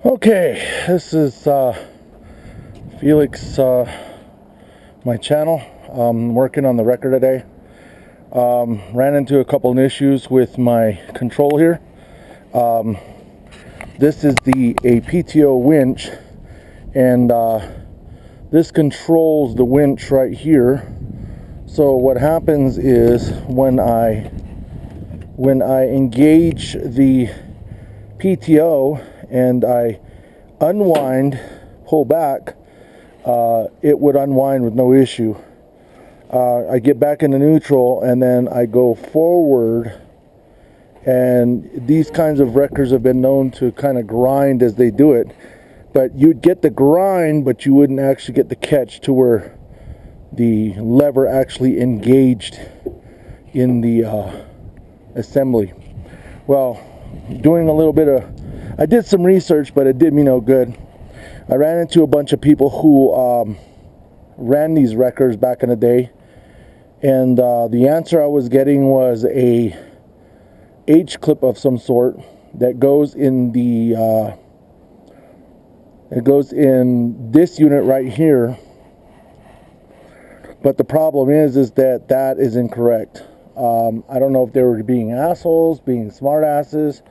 Okay, this is Felix, my channel. Working on the record today. Ran into a couple of issues with my control here. This is a PTO winch, and this controls the winch right here. So what happens is when I engage the PTO and I unwind, pull back, it would unwind with no issue. I get back into neutral and then I go forward, and these kinds of wreckers have been known to kind of grind as they do it, but you'd get the grind, but you wouldn't actually get the catch to where the lever actually engaged in the assembly. Well, doing a little bit of, I did some research, but it did me no good. I ran into a bunch of people who ran these wreckers back in the day, and the answer I was getting was a H clip of some sort that goes in the it goes in this unit right here. But the problem is that is incorrect. I don't know if they were being assholes, being smart asses.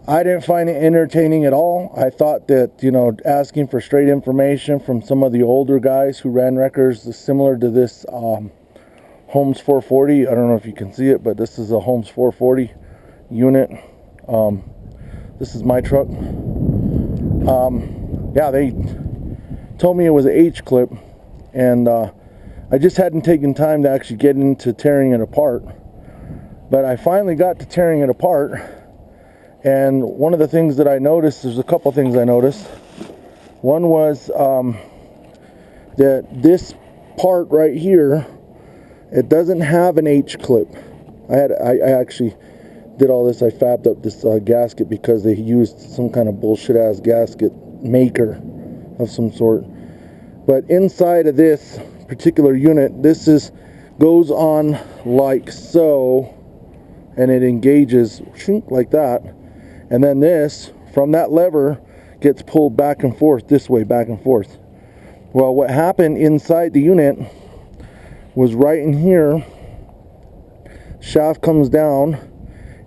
I didn't find it entertaining at all. I thought that, asking for straight information from some of the older guys who ran wreckers similar to this Holmes 440. I don't know if you can see it, but this is a Holmes 440 unit. This is my truck. Yeah, they told me it was an H clip, and I just hadn't taken time to actually get into tearing it apart. But I finally got to tearing it apart, and one of the things that I noticed, there's a couple things I noticed. One was that this part right here, it doesn't have an H clip. I actually did all this. I fabbed up this gasket because they used some kind of bullshit ass gasket maker of some sort. But inside of this particular unit, this goes on like so, and it engages like that, and then this from that lever gets pulled back and forth this way, back and forth. Well, what happened inside the unit was right in here, shaft comes down,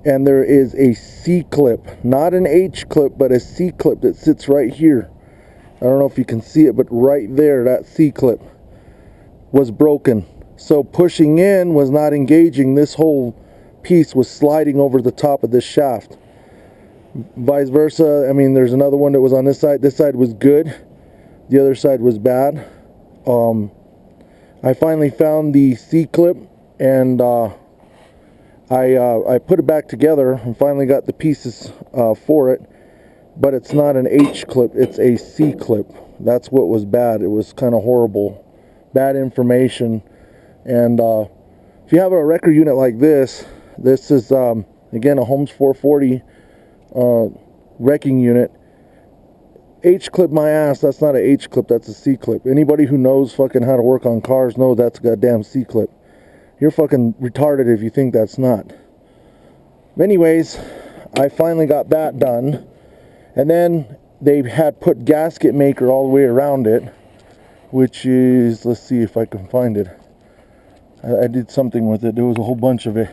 and there is a C clip, not an H clip, but a C clip that sits right here. I don't know if you can see it, but right there, that C clip was broken. So pushing in was not engaging. This whole piece was sliding over the top of this shaft. Vice versa. I mean, there's another one that was on this side. This side was good. The other side was bad. I finally found the C clip, and I put it back together and finally got the pieces for it. But it's not an H clip, it's a C clip. That's what was bad. It was kind of horrible. Bad information. And if you have a wrecker unit like this is, again, a Holmes 440 wrecking unit. H clip my ass, that's not an H clip, that's a C clip. Anybody who knows fucking how to work on cars knows that's a goddamn C clip. You're fucking retarded if you think that's not. Anyways, I finally got that done. And then they had put gasket maker all the way around it, which is, let's see if I can find it. I did something with it. There was a whole bunch of it.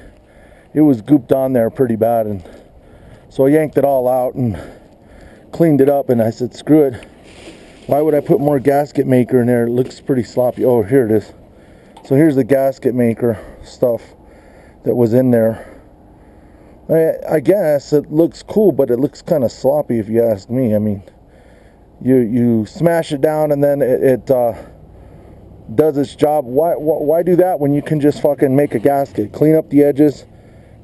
It was gooped on there pretty bad, and so I yanked it all out and cleaned it up, and I said, screw it. Why would I put more gasket maker in there? It looks pretty sloppy. Oh, here it is. So here's the gasket maker stuff that was in there. I guess it looks cool, but it looks kind of sloppy if you ask me. I mean, you smash it down and then it does its job. Why do that when you can just fucking make a gasket, clean up the edges,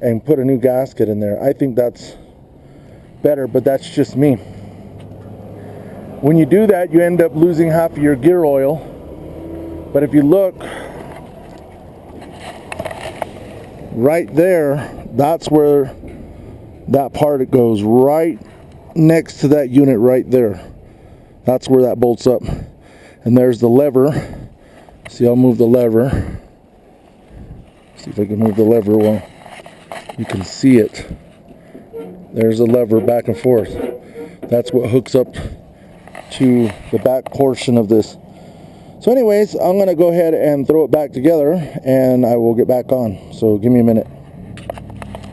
and put a new gasket in there? I think that's better, but that's just me. When you do that, you end up losing half of your gear oil. But if you look right there, that's where that part goes, right next to that unit right there. That's where that bolts up. And there's the lever. See, I'll move the lever. See if I can move the lever well you can see it. There's the lever back and forth. That's what hooks up to the back portion of this. So anyways, I'm going to go ahead and throw it back together, and I will get back on. So give me a minute.